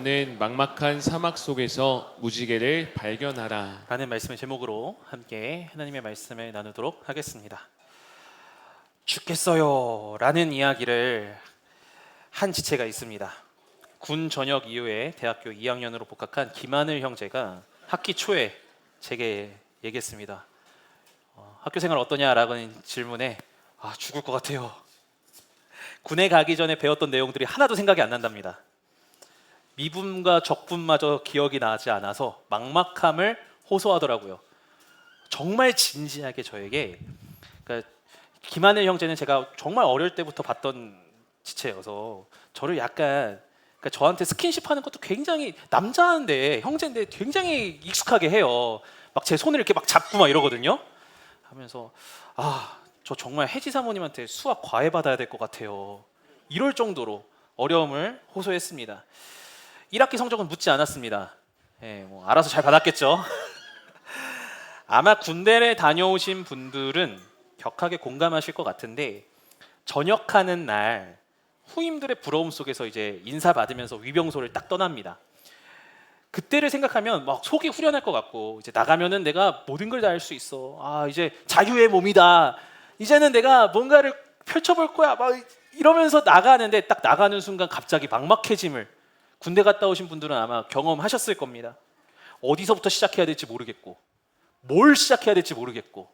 없는 막막한 사막 속에서 무지개를 발견하라. 라는 말씀의 제목으로 함께 하나님의 말씀을 나누도록 하겠습니다. 죽겠어요 라는 이야기를 한 지체가 있습니다. 군 전역 이후에 대학교 2학년으로 복학한 김하늘 형제가 학기 초에 제게 얘기했습니다. 학교 생활 어떠냐라는 질문에 죽을 것 같아요. 군에 가기 전에 배웠던 내용들이 하나도 생각이 안 난답니다. 미분과 적분마저 기억이 나지 않아서 막막함을 호소하더라고요. 정말 진지하게 저에게, 그러니까 김하늘 형제는 제가 정말 어릴 때부터 봤던 지체여서 저를 약간, 그러니까 저한테 스킨십 하는 것도 굉장히, 남자인데 형제인데 굉장히 익숙하게 해요. 막 제 손을 이렇게 막 잡고 막 이러거든요. 하면서 저 정말 혜지 사모님한테 수학 과외 받아야 될 것 같아요. 이럴 정도로 어려움을 호소했습니다. 1학기 성적은 묻지 않았습니다. 알아서 잘 받았겠죠. 아마 군대를 다녀오신 분들은 격하게 공감하실 것 같은데, 전역하는 날 후임들의 부러움 속에서 이제 인사 받으면서 위병소를 딱 떠납니다. 그때를 생각하면 막 속이 후련할 것 같고, 이제 나가면은 내가 모든 걸 다 할 수 있어. 이제 자유의 몸이다. 이제는 내가 뭔가를 펼쳐볼 거야. 막 이러면서 나가는데, 딱 나가는 순간 갑자기 막막해짐을, 군대 갔다 오신 분들은 아마 경험하셨을 겁니다. 어디서부터 시작해야 될지 모르겠고, 뭘 시작해야 될지 모르겠고,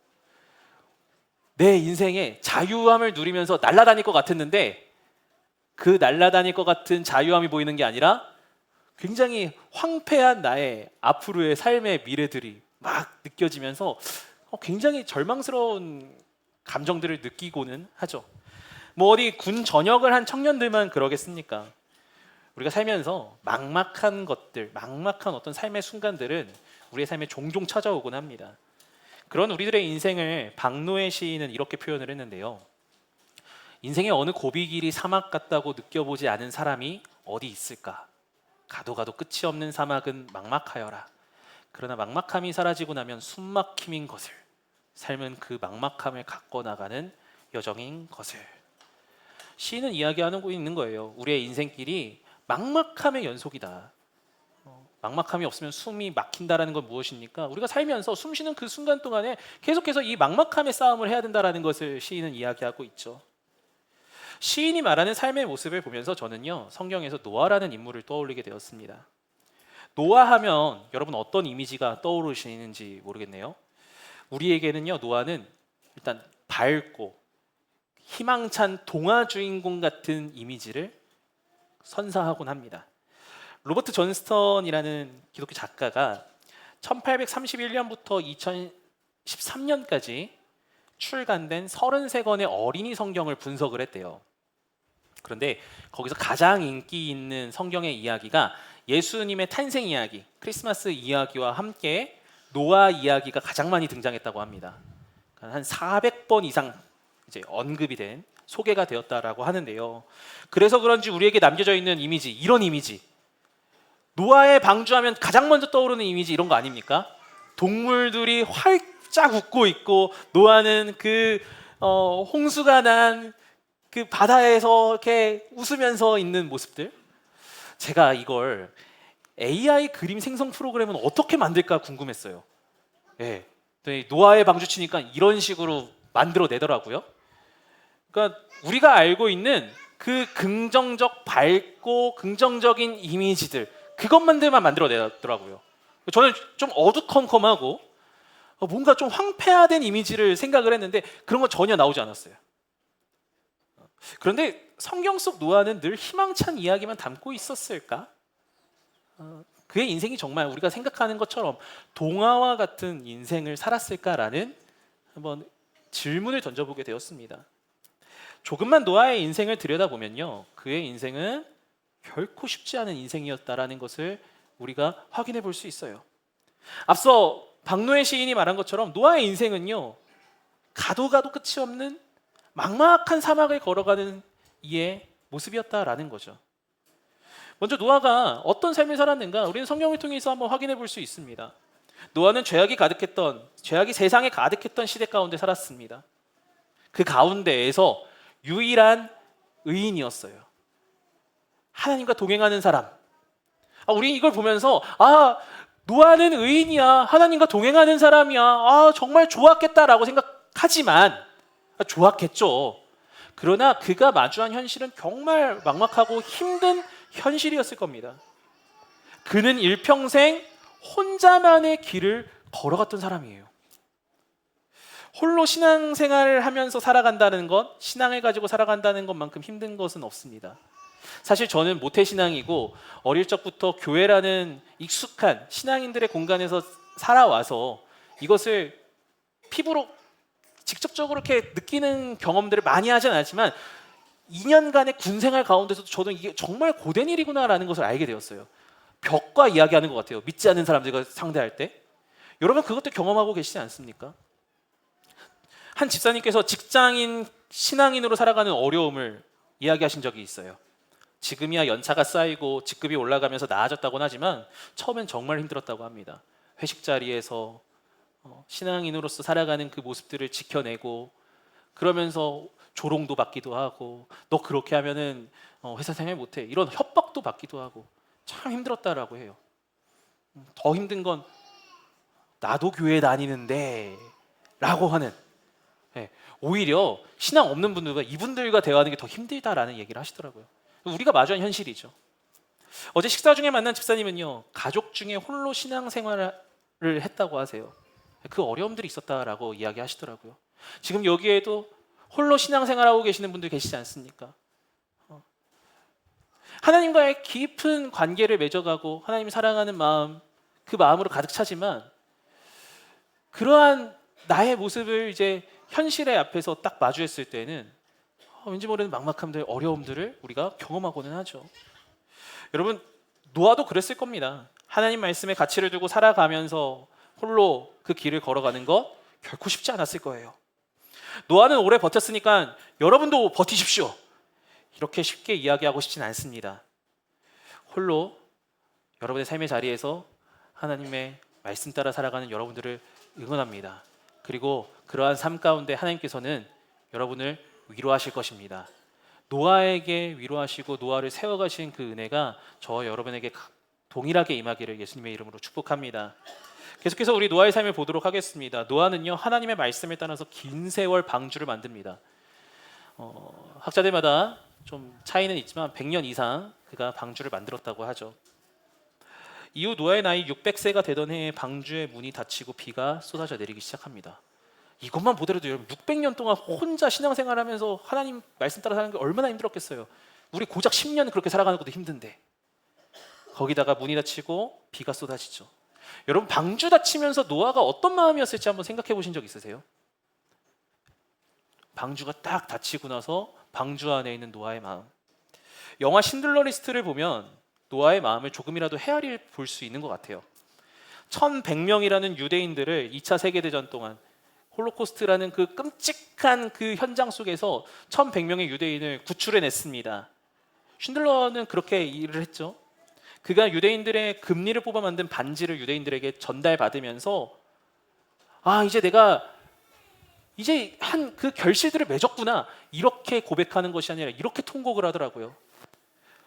내 인생에 자유함을 누리면서 날아다닐 것 같았는데, 그 날아다닐 것 같은 자유함이 보이는 게 아니라 굉장히 황폐한 나의 앞으로의 삶의 미래들이 막 느껴지면서 굉장히 절망스러운 감정들을 느끼고는 하죠. 뭐 어디 군 전역을 한 청년들만 그러겠습니까? 우리가 살면서 막막한 것들, 막막한 어떤 삶의 순간들은 우리의 삶에 종종 찾아오곤 합니다. 그런 우리들의 인생을 박노해 시인은 이렇게 표현을 했는데요. 인생의 어느 고비 길이 사막 같다고 느껴보지 않은 사람이 어디 있을까? 가도 가도 끝이 없는 사막은 막막하여라. 그러나 막막함이 사라지고 나면 숨막힘인 것을, 삶은 그 막막함을 갖고 나가는 여정인 것을. 시인은 이야기하고 있는 거예요. 우리의 인생길이 막막함의 연속이다. 막막함이 없으면 숨이 막힌다라는 건 무엇입니까? 우리가 살면서 숨 쉬는 그 순간 동안에 계속해서 이 막막함의 싸움을 해야 된다라는 것을 시인은 이야기하고 있죠. 시인이 말하는 삶의 모습을 보면서 저는요, 성경에서 노아라는 인물을 떠올리게 되었습니다. 노아하면 여러분 어떤 이미지가 떠오르시는지 모르겠네요. 우리에게는요, 노아는 일단 밝고 희망찬 동화 주인공 같은 이미지를 선사하곤 합니다. 로버트 존스턴이라는 기독교 작가가 1831년부터 2013년까지 출간된 33권의 어린이 성경을 분석을 했대요. 그런데 거기서 가장 인기 있는 성경의 이야기가 예수님의 탄생 이야기, 크리스마스 이야기와 함께 노아 이야기가 가장 많이 등장했다고 합니다. 한 400번 이상 이제 언급이 된, 소개가 되었다라고 하는데요. 그래서 그런지 우리에게 남겨져 있는 이미지, 이런 이미지, 노아의 방주하면 가장 먼저 떠오르는 이미지 이런 거 아닙니까? 동물들이 활짝 웃고 있고, 노아는 그 홍수가 난 그 바다에서 이렇게 웃으면서 있는 모습들. 제가 이걸 AI 그림 생성 프로그램은 어떻게 만들까 궁금했어요. 노아의 방주 치니까 이런 식으로 만들어내더라고요. 그러니까 우리가 알고 있는 그 긍정적, 밝고 긍정적인 이미지들, 그것만들만 만들어내더라고요. 저는 좀 어두컴컴하고 뭔가 좀 황폐화된 이미지를 생각을 했는데 그런 건 전혀 나오지 않았어요. 그런데 성경 속 노아는 늘 희망찬 이야기만 담고 있었을까? 그의 인생이 정말 우리가 생각하는 것처럼 동화와 같은 인생을 살았을까라는 한번 질문을 던져보게 되었습니다. 조금만 노아의 인생을 들여다보면요, 그의 인생은 결코 쉽지 않은 인생이었다라는 것을 우리가 확인해 볼 수 있어요. 앞서 박노해 시인이 말한 것처럼 노아의 인생은요, 가도 가도 끝이 없는 막막한 사막을 걸어가는 이의 모습이었다라는 거죠. 먼저 노아가 어떤 삶을 살았는가 우리는 성경을 통해서 한번 확인해 볼 수 있습니다. 노아는 죄악이 세상에 가득했던 시대 가운데 살았습니다. 그 가운데에서 유일한 의인이었어요. 하나님과 동행하는 사람, 우리 이걸 보면서 노아는 의인이야, 하나님과 동행하는 사람이야, 정말 좋았겠다라고 생각하지만 좋았겠죠. 그러나 그가 마주한 현실은 정말 막막하고 힘든 현실이었을 겁니다. 그는 일평생 혼자만의 길을 걸어갔던 사람이에요. 홀로 신앙생활을 하면서 살아간다는 것, 신앙을 가지고 살아간다는 것만큼 힘든 것은 없습니다. 사실 저는 모태신앙이고 어릴 적부터 교회라는 익숙한 신앙인들의 공간에서 살아와서 이것을 피부로 직접적으로 이렇게 느끼는 경험들을 많이 하진 않았지만 2년간의 군생활 가운데서도 저는 이게 정말 고된 일이구나라는 것을 알게 되었어요. 벽과 이야기하는 것 같아요. 믿지 않는 사람들과 상대할 때. 여러분 그것도 경험하고 계시지 않습니까? 한 집사님께서 직장인 신앙인으로 살아가는 어려움을 이야기하신 적이 있어요. 지금이야 연차가 쌓이고 직급이 올라가면서 나아졌다고는 하지만 처음엔 정말 힘들었다고 합니다. 회식 자리에서 신앙인으로서 살아가는 그 모습들을 지켜내고 그러면서 조롱도 받기도 하고 너 그렇게 하면은 회사 생활 못해 이런 협박도 받기도 하고 참 힘들었다라고 해요. 더 힘든 건 나도 교회 다니는데 라고 하는 오히려 신앙 없는 분들과 이분들과 대화하는 게 더 힘들다라는 얘기를 하시더라고요. 우리가 마주한 현실이죠. 어제 식사 중에 만난 집사님은요, 가족 중에 홀로 신앙생활을 했다고 하세요. 그 어려움들이 있었다라고 이야기하시더라고요. 지금 여기에도 홀로 신앙생활하고 계시는 분들 계시지 않습니까? 하나님과의 깊은 관계를 맺어가고 하나님 사랑하는 마음, 그 마음으로 가득 차지만 그러한 나의 모습을 이제 현실의 앞에서 딱 마주했을 때는 왠지 모르는 막막함들, 어려움들을 우리가 경험하고는 하죠. 여러분 노아도 그랬을 겁니다. 하나님 말씀에 가치를 두고 살아가면서 홀로 그 길을 걸어가는 것 결코 쉽지 않았을 거예요. 노아는 오래 버텼으니까 여러분도 버티십시오. 이렇게 쉽게 이야기하고 싶진 않습니다. 홀로 여러분의 삶의 자리에서 하나님의 말씀 따라 살아가는 여러분들을 응원합니다. 그리고 그러한 삶 가운데 하나님께서는 여러분을 위로하실 것입니다. 노아에게 위로하시고 노아를 세워가신 그 은혜가 저와 여러분에게 동일하게 임하기를 예수님의 이름으로 축복합니다. 계속해서 우리 노아의 삶을 보도록 하겠습니다. 노아는요 하나님의 말씀에 따라서 긴 세월 방주를 만듭니다. 학자들마다 좀 차이는 있지만 100년 이상 그가 방주를 만들었다고 하죠. 이후 노아의 나이 600세가 되던 해에 방주의 문이 닫히고 비가 쏟아져 내리기 시작합니다. 이것만 보더라도 여러분 600년 동안 혼자 신앙생활하면서 하나님 말씀 따라 사는 게 얼마나 힘들었겠어요. 우리 고작 10년 그렇게 살아가는 것도 힘든데 거기다가 문이 닫히고 비가 쏟아지죠. 여러분 방주 닫히면서 노아가 어떤 마음이었을지 한번 생각해 보신 적 있으세요? 방주가 딱 닫히고 나서 방주 안에 있는 노아의 마음. 영화 신들러 리스트를 보면 노아의 마음을 조금이라도 헤아릴 볼 수 있는 것 같아요. 1100명이라는 유대인들을 2차 세계대전 동안 홀로코스트라는 그 끔찍한 그 현장 속에서 1100명의 유대인을 구출해냈습니다. 쉰들러는 그렇게 일을 했죠. 그가 유대인들의 금리를 뽑아 만든 반지를 유대인들에게 전달받으면서 이제 내가 이제 한 그 결실들을 맺었구나 이렇게 고백하는 것이 아니라 이렇게 통곡을 하더라고요.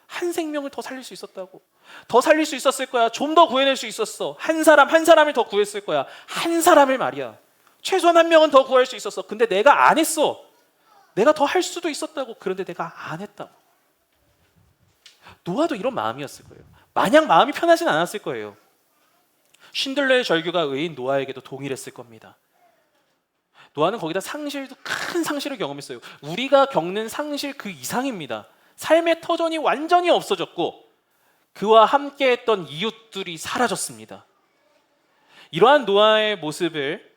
한 생명을 더 살릴 수 있었다고. 더 살릴 수 있었을 거야. 좀 더 구해낼 수 있었어. 한 사람을 더 구했을 거야. 한 사람을 말이야. 최소한 한 명은 더 구할 수 있었어. 근데 내가 안 했어. 내가 더 할 수도 있었다고. 그런데 내가 안 했다고. 노아도 이런 마음이었을 거예요. 마냥 마음이 편하진 않았을 거예요. 쉰들러의 절규가 의인 노아에게도 동일했을 겁니다. 노아는 거기다 큰 상실을 경험했어요. 우리가 겪는 상실 그 이상입니다. 삶의 터전이 완전히 없어졌고 그와 함께했던 이웃들이 사라졌습니다. 이러한 노아의 모습을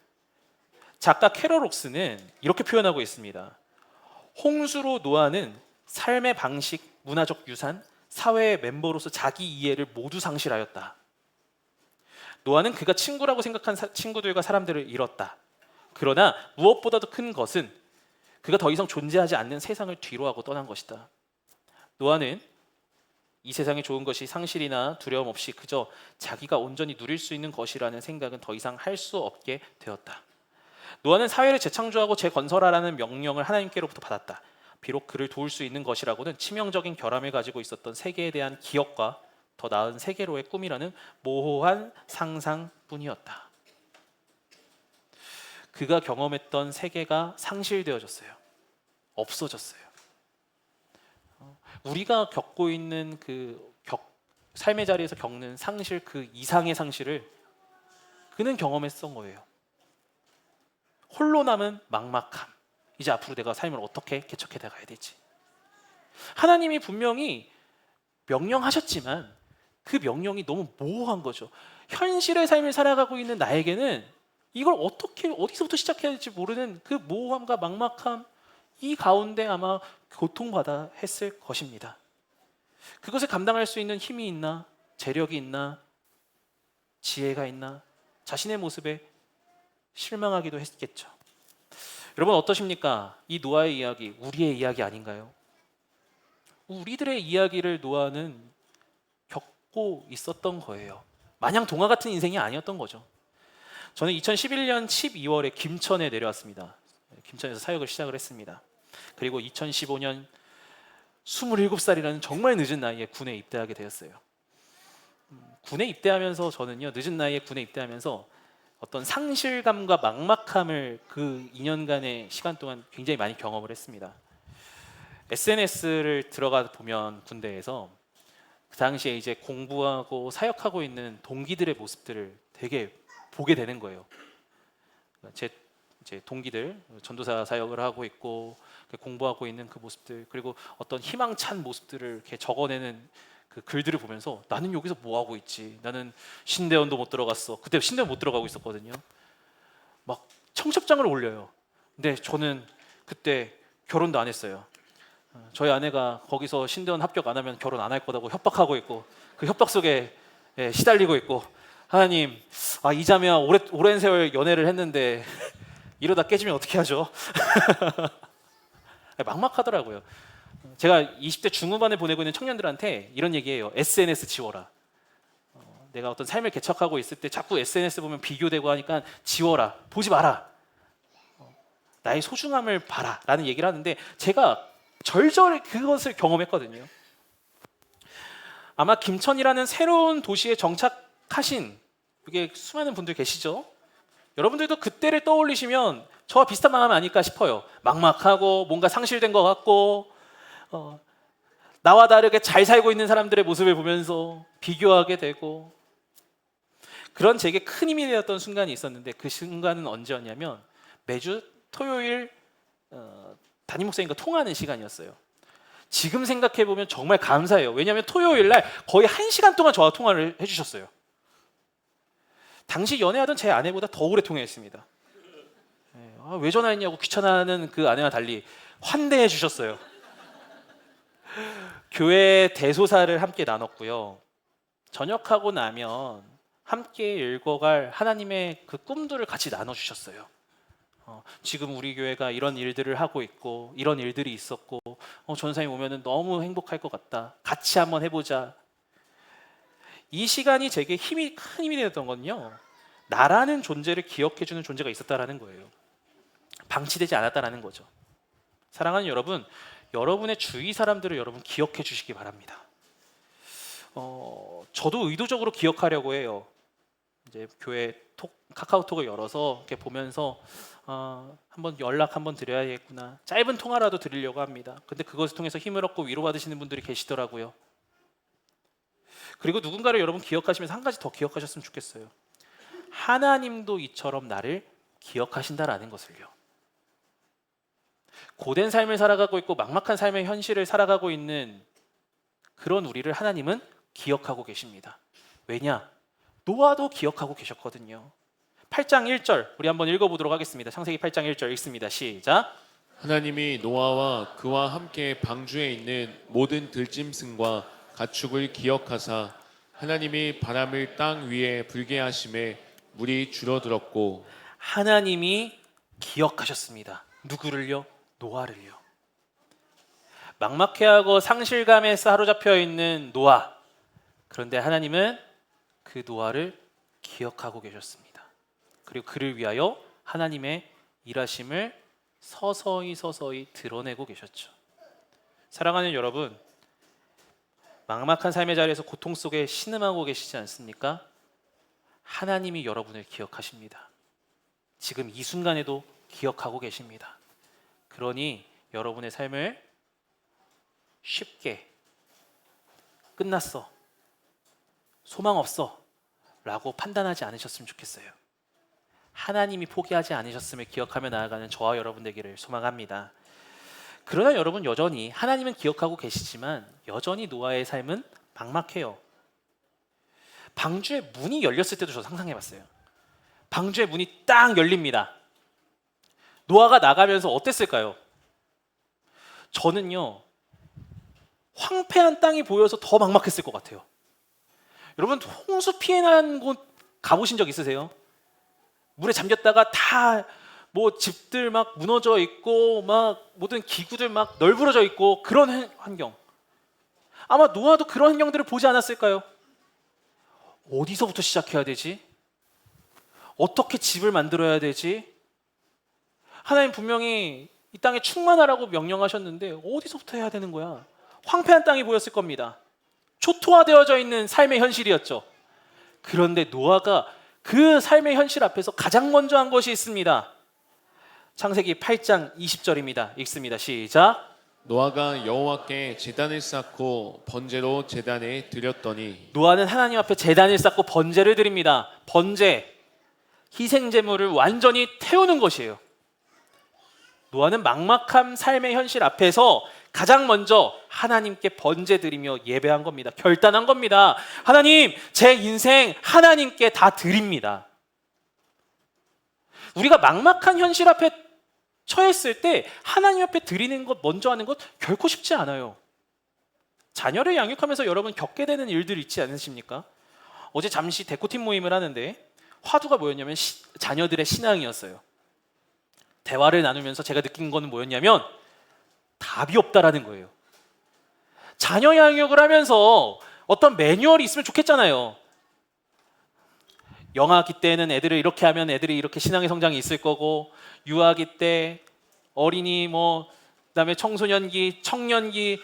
작가 캐럴 록스는 이렇게 표현하고 있습니다. 홍수로 노아는 삶의 방식, 문화적 유산, 사회의 멤버로서 자기 이해를 모두 상실하였다. 노아는 그가 친구라고 생각한 친구들과 사람들을 잃었다. 그러나 무엇보다도 큰 것은 그가 더 이상 존재하지 않는 세상을 뒤로하고 떠난 것이다. 노아는 이 세상에 좋은 것이 상실이나 두려움 없이 그저 자기가 온전히 누릴 수 있는 것이라는 생각은 더 이상 할 수 없게 되었다. 노아는 사회를 재창조하고 재건설하라는 명령을 하나님께로부터 받았다. 비록 그를 도울 수 있는 것이라고는 치명적인 결함을 가지고 있었던 세계에 대한 기억과 더 나은 세계로의 꿈이라는 모호한 상상뿐이었다. 그가 경험했던 세계가 상실되어졌어요. 없어졌어요. 우리가 겪고 있는 삶의 자리에서 겪는 상실, 그 이상의 상실을 그는 경험했던 거예요. 홀로 남은 막막함. 이제 앞으로 내가 삶을 어떻게 개척해 나가야 되지? 하나님이 분명히 명령하셨지만 그 명령이 너무 모호한 거죠. 현실의 삶을 살아가고 있는 나에게는 이걸 어디서부터 시작해야 될지 모르는 그 모호함과 막막함, 이 가운데 아마 고통받아 했을 것입니다. 그것을 감당할 수 있는 힘이 있나, 재력이 있나, 지혜가 있나, 자신의 모습에 실망하기도 했겠죠. 여러분 어떠십니까? 이 노아의 이야기, 우리의 이야기 아닌가요? 우리들의 이야기를 노아는 겪고 있었던 거예요. 마냥 동화 같은 인생이 아니었던 거죠. 저는 2011년 12월에 김천에 내려왔습니다. 김천에서 사역을 시작을 했습니다. 그리고 2015년 27살이라는 정말 늦은 나이에 군에 입대하게 되었어요. 군에 입대하면서 저는요, 늦은 나이에 군에 입대하면서 어떤 상실감과 막막함을 그 2년간의 시간 동안 굉장히 많이 경험을 했습니다. SNS를 들어가 보면 군대에서 그 당시에 이제 공부하고 사역하고 있는 동기들의 모습들을 되게 보게 되는 거예요. 제 동기들 전도사 사역을 하고 있고 공부하고 있는 그 모습들, 그리고 어떤 희망찬 모습들을 이렇게 적어내는 그 글들을 보면서 나는 여기서 뭐 하고 있지? 나는 신대원도 못 들어갔어. 그때 신대원 못 들어가고 있었거든요. 막 청첩장을 올려요. 근데 저는 그때 결혼도 안 했어요. 저희 아내가 거기서 신대원 합격 안 하면 결혼 안 할 거라고 협박하고 있고, 그 협박 속에 시달리고 있고, 하나님, 이 자매와 오랜 세월 연애를 했는데 이러다 깨지면 어떻게 하죠? 막막하더라고요. 제가 20대 중후반에 보내고 있는 청년들한테 이런 얘기해요. SNS 지워라. 내가 어떤 삶을 개척하고 있을 때 자꾸 SNS 보면 비교되고 하니까 지워라. 보지 마라. 나의 소중함을 봐라 라는 얘기를 하는데, 제가 절절히 그것을 경험했거든요. 아마 김천이라는 새로운 도시에 정착하신 이게 수많은 분들 계시죠? 여러분들도 그때를 떠올리시면 저와 비슷한 마음 아닐까 싶어요. 막막하고 뭔가 상실된 것 같고, 나와 다르게 잘 살고 있는 사람들의 모습을 보면서 비교하게 되고, 그런 제게 큰 힘이 되었던 순간이 있었는데, 그 순간은 언제였냐면 매주 토요일 담임 목사님과 통화하는 시간이었어요. 지금 생각해 보면 정말 감사해요. 왜냐하면 토요일 날 거의 1시간 동안 저와 통화를 해주셨어요. 당시 연애하던 제 아내보다 더 오래 통화했습니다. 왜 전화했냐고 귀찮아하는 그 아내와 달리 환대해 주셨어요. 교회 대소사를 함께 나눴고요. 전역하고 나면 함께 읽어갈 하나님의 그 꿈들을 같이 나눠주셨어요. 지금 우리 교회가 이런 일들을 하고 있고 이런 일들이 있었고, 전사님 오면은 너무 행복할 것 같다. 같이 한번 해보자. 이 시간이 제게 큰 힘이 되었던 건요, 나라는 존재를 기억해주는 존재가 있었다라는 거예요. 방치되지 않았다라는 거죠. 사랑하는 여러분, 여러분의 주위 사람들을 여러분 기억해 주시기 바랍니다. 저도 의도적으로 기억하려고 해요. 이제 교회 카카오톡을 열어서 이렇게 보면서 한번 연락 한번 드려야겠구나, 짧은 통화라도 드리려고 합니다. 근데 그것을 통해서 힘을 얻고 위로받으시는 분들이 계시더라고요. 그리고 누군가를 여러분 기억하시면서 한 가지 더 기억하셨으면 좋겠어요. 하나님도 이처럼 나를 기억하신다라는 것을요. 고된 삶을 살아가고 있고 막막한 삶의 현실을 살아가고 있는 그런 우리를 하나님은 기억하고 계십니다. 왜냐? 노아도 기억하고 계셨거든요. 8장 1절 우리 한번 읽어보도록 하겠습니다. 창세기 8장 1절 읽습니다. 시작. 하나님이 노아와 그와 함께 방주에 있는 모든 들짐승과 가축을 기억하사 하나님이 바람을 땅 위에 불게 하심에 물이 줄어들었고. 하나님이 기억하셨습니다. 누구를요? 노아를요. 막막해하고 상실감에 사로잡혀 있는 노아. 그런데 하나님은 그 노아를 기억하고 계셨습니다. 그리고 그를 위하여 하나님의 일하심을 서서히 드러내고 계셨죠. 사랑하는 여러분, 막막한 삶의 자리에서 고통 속에 신음하고 계시지 않습니까? 하나님이 여러분을 기억하십니다. 지금 이 순간에도 기억하고 계십니다. 그러니 여러분의 삶을 쉽게 끝났어, 소망 없어 라고 판단하지 않으셨으면 좋겠어요. 하나님이 포기하지 않으셨음을 기억하며 나아가는 저와 여러분 되기를 소망합니다. 그러나 여러분, 여전히 하나님은 기억하고 계시지만 여전히 노아의 삶은 막막해요. 방주의 문이 열렸을 때도 저 상상해봤어요. 방주의 문이 딱 열립니다. 노아가 나가면서 어땠을까요? 저는요, 황폐한 땅이 보여서 더 막막했을 것 같아요. 여러분, 홍수 피해 난 곳 가보신 적 있으세요? 물에 잠겼다가 다 뭐 집들 막 무너져 있고 막 모든 기구들 막 널브러져 있고 그런 환경. 아마 노아도 그런 환경들을 보지 않았을까요? 어디서부터 시작해야 되지? 어떻게 집을 만들어야 되지? 하나님 분명히 이 땅에 충만하라고 명령하셨는데 어디서부터 해야 되는 거야? 황폐한 땅이 보였을 겁니다. 초토화되어져 있는 삶의 현실이었죠. 그런데 노아가 그 삶의 현실 앞에서 가장 먼저 한 것이 있습니다. 창세기 8장 20절입니다. 읽습니다. 시작. 노아가 여호와께 제단을 쌓고 번제로 제단에 드렸더니 노아는 하나님 앞에 제단을 쌓고 번제를 드립니다. 번제, 희생 제물을 완전히 태우는 것이에요. 노아는 막막한 삶의 현실 앞에서 가장 먼저 하나님께 번제 드리며 예배한 겁니다. 결단한 겁니다. 하나님, 제 인생 하나님께 다 드립니다. 우리가 막막한 현실 앞에 처했을 때 하나님 앞에 드리는 것, 먼저 하는 것 결코 쉽지 않아요. 자녀를 양육하면서 여러분 겪게 되는 일들 있지 않으십니까? 어제 잠시 대코팀 모임을 하는데 화두가 뭐였냐면 자녀들의 신앙이었어요. 대화를 나누면서 제가 느낀 거는 뭐였냐면 답이 없다라는 거예요. 자녀 양육을 하면서 어떤 매뉴얼이 있으면 좋겠잖아요. 영아기 때는 애들을 이렇게 하면 애들이 이렇게 신앙의 성장이 있을 거고, 유아기 때, 어린이, 그다음에 청소년기, 청년기,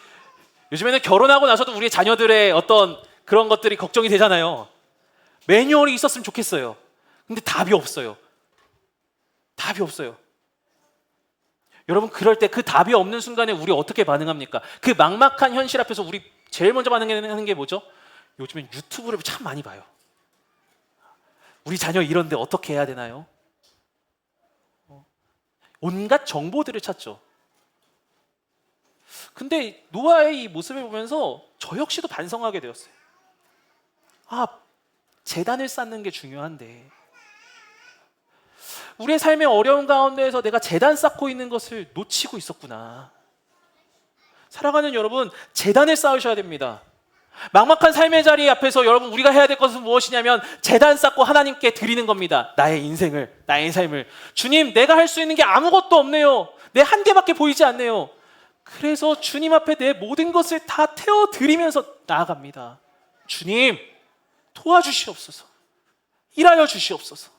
요즘에는 결혼하고 나서도 우리 자녀들의 어떤 그런 것들이 걱정이 되잖아요. 매뉴얼이 있었으면 좋겠어요. 근데 답이 없어요. 답이 없어요. 여러분, 그럴 때 그 답이 없는 순간에 우리 어떻게 반응합니까? 그 막막한 현실 앞에서 우리 제일 먼저 반응하는 게 뭐죠? 요즘엔 유튜브를 참 많이 봐요. 우리 자녀 이런데 어떻게 해야 되나요? 온갖 정보들을 찾죠. 근데 노아의 이 모습을 보면서 저 역시도 반성하게 되었어요. 아, 제단을 쌓는 게 중요한데 우리의 삶의 어려운 가운데에서 내가 제단 쌓고 있는 것을 놓치고 있었구나. 살아가는 여러분, 제단을 쌓으셔야 됩니다. 막막한 삶의 자리 앞에서 여러분, 우리가 해야 될 것은 무엇이냐면 제단 쌓고 하나님께 드리는 겁니다. 나의 인생을, 나의 삶을. 주님, 내가 할 수 있는 게 아무것도 없네요. 내 한계밖에 보이지 않네요. 그래서 주님 앞에 내 모든 것을 다 태워드리면서 나아갑니다. 주님, 도와주시옵소서. 일하여 주시옵소서.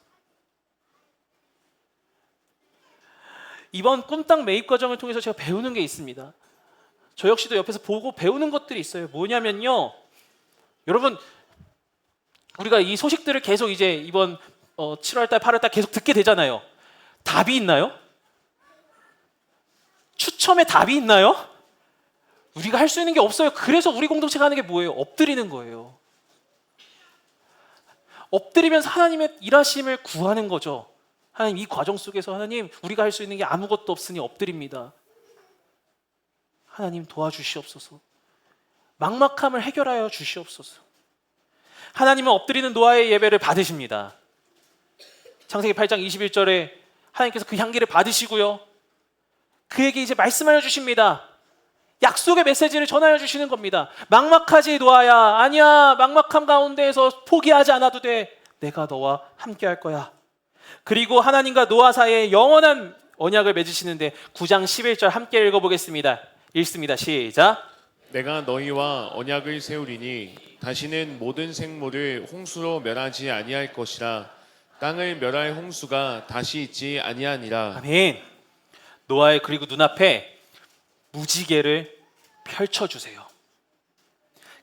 이번 꿈땅 매입 과정을 통해서 제가 배우는 게 있습니다. 저 역시도 옆에서 보고 배우는 것들이 있어요. 뭐냐면요, 여러분, 우리가 이 소식들을 계속 이제 이번 7월달, 8월달 계속 듣게 되잖아요. 답이 있나요? 추첨에 답이 있나요? 우리가 할 수 있는 게 없어요. 그래서 우리 공동체가 하는 게 뭐예요? 엎드리는 거예요. 엎드리면서 하나님의 일하심을 구하는 거죠. 하나님, 이 과정 속에서 하나님, 우리가 할 수 있는 게 아무것도 없으니 엎드립니다. 하나님, 도와주시옵소서. 막막함을 해결하여 주시옵소서. 하나님은 엎드리는 노아의 예배를 받으십니다. 창세기 8장 21절에 하나님께서 그 향기를 받으시고요, 그에게 이제 말씀하여 주십니다. 약속의 메시지를 전하여 주시는 겁니다. 막막하지 노아야, 아니야, 막막함 가운데에서 포기하지 않아도 돼. 내가 너와 함께 할 거야. 그리고 하나님과 노아 사이에 영원한 언약을 맺으시는데 9장 11절 함께 읽어보겠습니다. 읽습니다. 시작. 내가 너희와 언약을 세우리니 다시는 모든 생물을 홍수로 멸하지 아니할 것이라. 땅을 멸할 홍수가 다시 있지 아니하니라. 아멘. 노아의 그리고 눈앞에 무지개를 펼쳐주세요.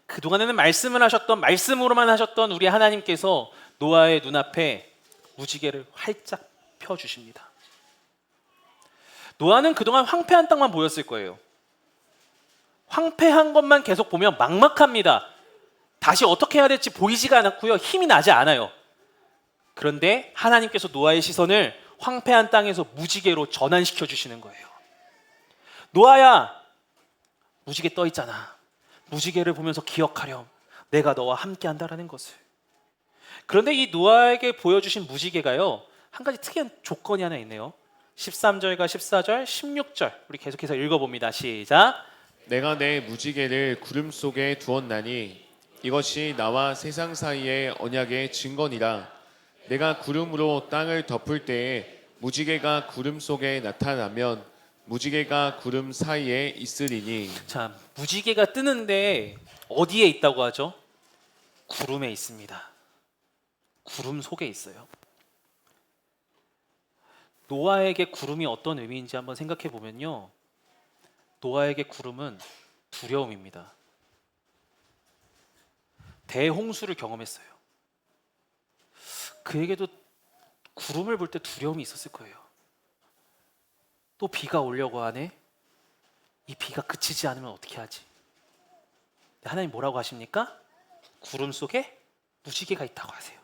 그동안에는 말씀으로만 하셨던 우리 하나님께서 노아의 눈앞에 무지개를 활짝 펴주십니다. 노아는 그동안 황폐한 땅만 보였을 거예요. 황폐한 것만 계속 보면 막막합니다. 다시 어떻게 해야 될지 보이지가 않고요. 힘이 나지 않아요. 그런데 하나님께서 노아의 시선을 황폐한 땅에서 무지개로 전환시켜 주시는 거예요. 노아야, 무지개 떠 있잖아. 무지개를 보면서 기억하렴. 내가 너와 함께 한다라는 것을. 그런데 이 노아에게 보여주신 무지개가요, 한 가지 특이한 조건이 하나 있네요. 13절과 14절, 16절 우리 계속해서 읽어봅니다. 시작. 내가 내 무지개를 구름 속에 두었나니 이것이 나와 세상 사이의 언약의 증거니라. 내가 구름으로 땅을 덮을 때에 무지개가 구름 속에 나타나면 무지개가 구름 사이에 있으리니. 자, 무지개가 뜨는데 어디에 있다고 하죠? 구름에 있습니다. 구름 속에 있어요. 노아에게 구름이 어떤 의미인지 한번 생각해 보면요, 노아에게 구름은 두려움입니다. 대홍수를 경험했어요. 그에게도 구름을 볼 때 두려움이 있었을 거예요. 또 비가 오려고 하네. 이 비가 그치지 않으면 어떻게 하지? 하나님 뭐라고 하십니까? 구름 속에 무지개가 있다고 하세요.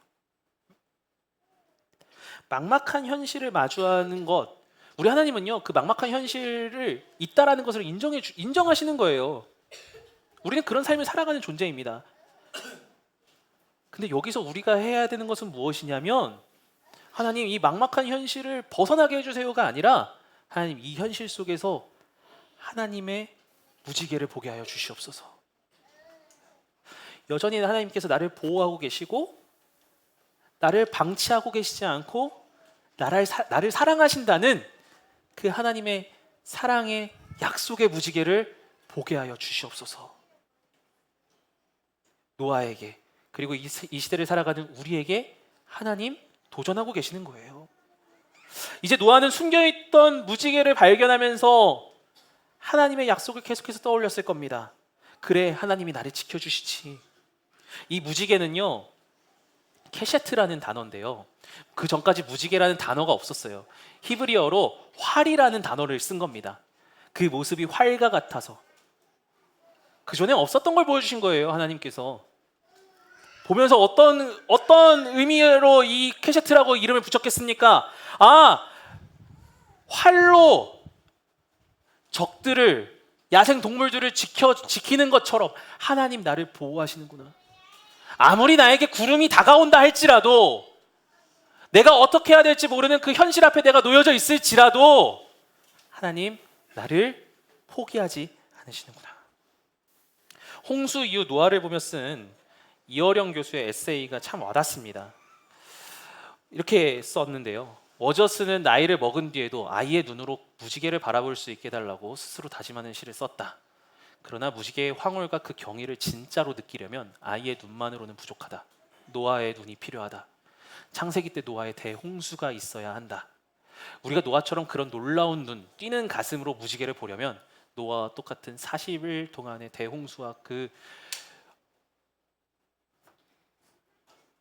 막막한 현실을 마주하는 것, 우리 하나님은요, 그 막막한 현실을 있다라는 것을 인정하시는 거예요. 우리는 그런 삶을 살아가는 존재입니다. 근데 여기서 우리가 해야 되는 것은 무엇이냐면, 하나님 이 막막한 현실을 벗어나게 해주세요가 아니라, 하나님 이 현실 속에서 하나님의 무지개를 보게 하여 주시옵소서. 여전히 하나님께서 나를 보호하고 계시고 나를 방치하고 계시지 않고 나를 사랑하신다는 그 하나님의 사랑의 약속의 무지개를 보게 하여 주시옵소서. 노아에게, 그리고 이 시대를 살아가는 우리에게 하나님 도전하고 계시는 거예요. 이제 노아는 숨겨있던 무지개를 발견하면서 하나님의 약속을 계속해서 떠올렸을 겁니다. 그래, 하나님이 나를 지켜주시지. 이 무지개는요, 케셰트라는 단어인데요, 그 전까지 무지개라는 단어가 없었어요. 히브리어로 활이라는 단어를 쓴 겁니다. 그 모습이 활과 같아서. 그 전에 없었던 걸 보여주신 거예요, 하나님께서. 보면서 어떤 의미로 이 케셰트라고 이름을 붙였겠습니까? 아, 활로 적들을, 야생 동물들을 지키는 것처럼 하나님 나를 보호하시는구나. 아무리 나에게 구름이 다가온다 할지라도, 내가 어떻게 해야 될지 모르는 그 현실 앞에 내가 놓여져 있을지라도 하나님 나를 포기하지 않으시는구나. 홍수 이후 노아를 보며 쓴 이어령 교수의 에세이가 참 와닿습니다. 이렇게 썼는데요, 워저스는 나이를 먹은 뒤에도 아이의 눈으로 무지개를 바라볼 수 있게 해달라고 스스로 다짐하는 시를 썼다. 그러나 무지개의 황홀과 그 경이를 진짜로 느끼려면 아이의 눈만으로는 부족하다. 노아의 눈이 필요하다. 창세기 때 노아의 대홍수가 있어야 한다. 우리가 노아처럼 그런 놀라운 눈, 뛰는 가슴으로 무지개를 보려면 노아와 똑같은 40일 동안의 대홍수와 그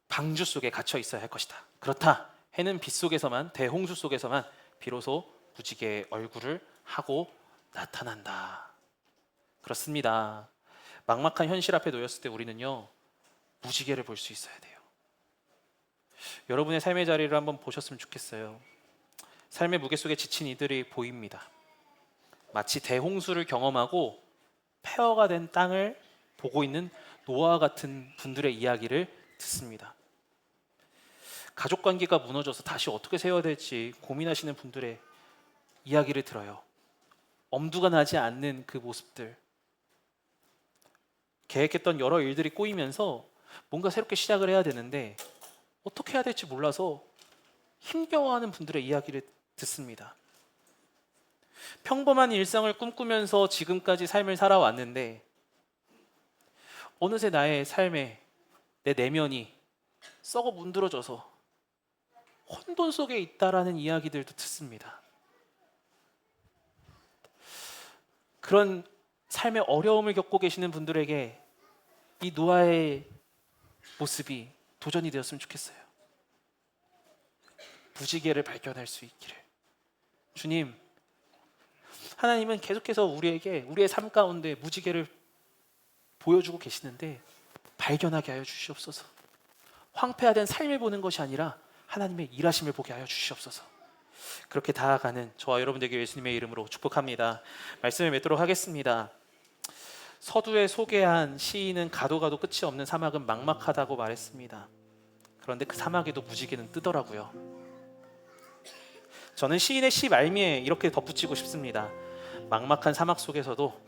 방주 속에 갇혀 있어야 할 것이다. 그렇다. 해는 빛 속에서만, 대홍수 속에서만 비로소 무지개의 얼굴을 하고 나타난다. 그렇습니다. 막막한 현실 앞에 놓였을 때 우리는요, 무지개를 볼 수 있어야 돼요. 여러분의 삶의 자리를 한번 보셨으면 좋겠어요. 삶의 무게 속에 지친 이들이 보입니다. 마치 대홍수를 경험하고 폐허가 된 땅을 보고 있는 노아와 같은 분들의 이야기를 듣습니다. 가족 관계가 무너져서 다시 어떻게 세워야 될지 고민하시는 분들의 이야기를 들어요. 엄두가 나지 않는 그 모습들, 계획했던 여러 일들이 꼬이면서 뭔가 새롭게 시작을 해야 되는데 어떻게 해야 될지 몰라서 힘겨워하는 분들의 이야기를 듣습니다. 평범한 일상을 꿈꾸면서 지금까지 삶을 살아왔는데 어느새 나의 삶에 내 내면이 썩어 문드러져서 혼돈 속에 있다라는 이야기들도 듣습니다. 그런 삶의 어려움을 겪고 계시는 분들에게 이 노아의 모습이 도전이 되었으면 좋겠어요. 무지개를 발견할 수 있기를. 주님, 하나님은 계속해서 우리에게 우리의 삶 가운데 무지개를 보여주고 계시는데 발견하게 하여 주시옵소서. 황폐화된 삶을 보는 것이 아니라 하나님의 일하심을 보게 하여 주시옵소서. 그렇게 다가가는 저와 여러분들에게 예수님의 이름으로 축복합니다. 말씀을 맺도록 하겠습니다. 서두에 소개한 시인은 가도 끝이 없는 사막은 막막하다고 말했습니다. 그런데 그 사막에도 무지개는 뜨더라고요. 저는 시인의 시 말미에 이렇게 덧붙이고 싶습니다. 막막한 사막 속에서도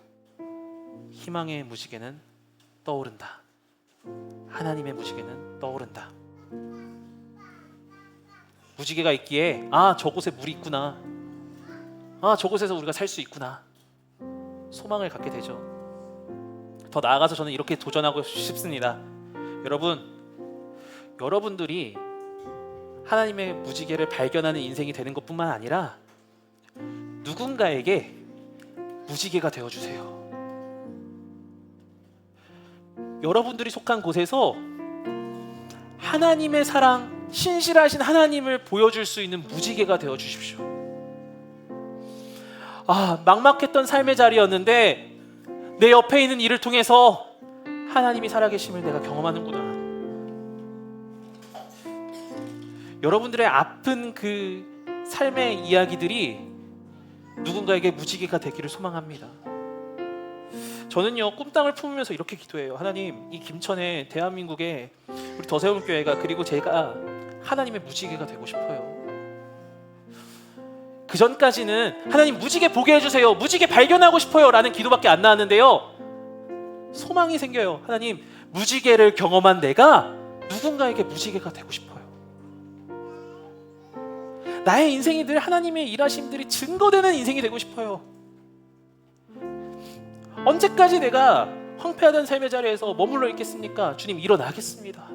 희망의 무지개는 떠오른다. 하나님의 무지개는 떠오른다. 무지개가 있기에 저곳에 물이 있구나. 저곳에서 우리가 살 수 있구나. 소망을 갖게 되죠. 더 나아가서 저는 이렇게 도전하고 싶습니다. 여러분들이 하나님의 무지개를 발견하는 인생이 되는 것뿐만 아니라 누군가에게 무지개가 되어주세요. 여러분들이 속한 곳에서 하나님의 사랑, 신실하신 하나님을 보여줄 수 있는 무지개가 되어주십시오. 막막했던 삶의 자리였는데 내 옆에 있는 이를 통해서 하나님이 살아계심을 내가 경험하는구나. 여러분들의 아픈 그 삶의 이야기들이 누군가에게 무지개가 되기를 소망합니다. 저는요, 꿈땅을 품으면서 이렇게 기도해요. 하나님, 이 김천에 대한민국에 우리 더세움교회가 그리고 제가 하나님의 무지개가 되고 싶어요. 그 전까지는 하나님 무지개 보게 해주세요, 무지개 발견하고 싶어요 라는 기도밖에 안 나왔는데요, 소망이 생겨요. 하나님, 무지개를 경험한 내가 누군가에게 무지개가 되고 싶어요. 나의 인생이 늘 하나님의 일하심들이 증거되는 인생이 되고 싶어요. 언제까지 내가 황폐하던 삶의 자리에서 머물러 있겠습니까? 주님, 일어나겠습니다.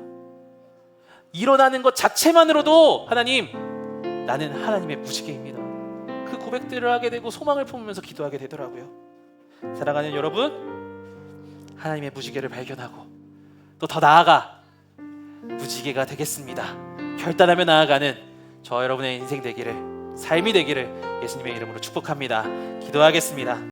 일어나는 것 자체만으로도 하나님, 나는 하나님의 무지개입니다. 그 고백들을 하게 되고 소망을 품으면서 기도하게 되더라고요. 사랑하는 여러분, 하나님의 무지개를 발견하고 또 더 나아가 무지개가 되겠습니다. 결단하며 나아가는 저 여러분의 인생 되기를, 삶이 되기를 예수님의 이름으로 축복합니다. 기도하겠습니다.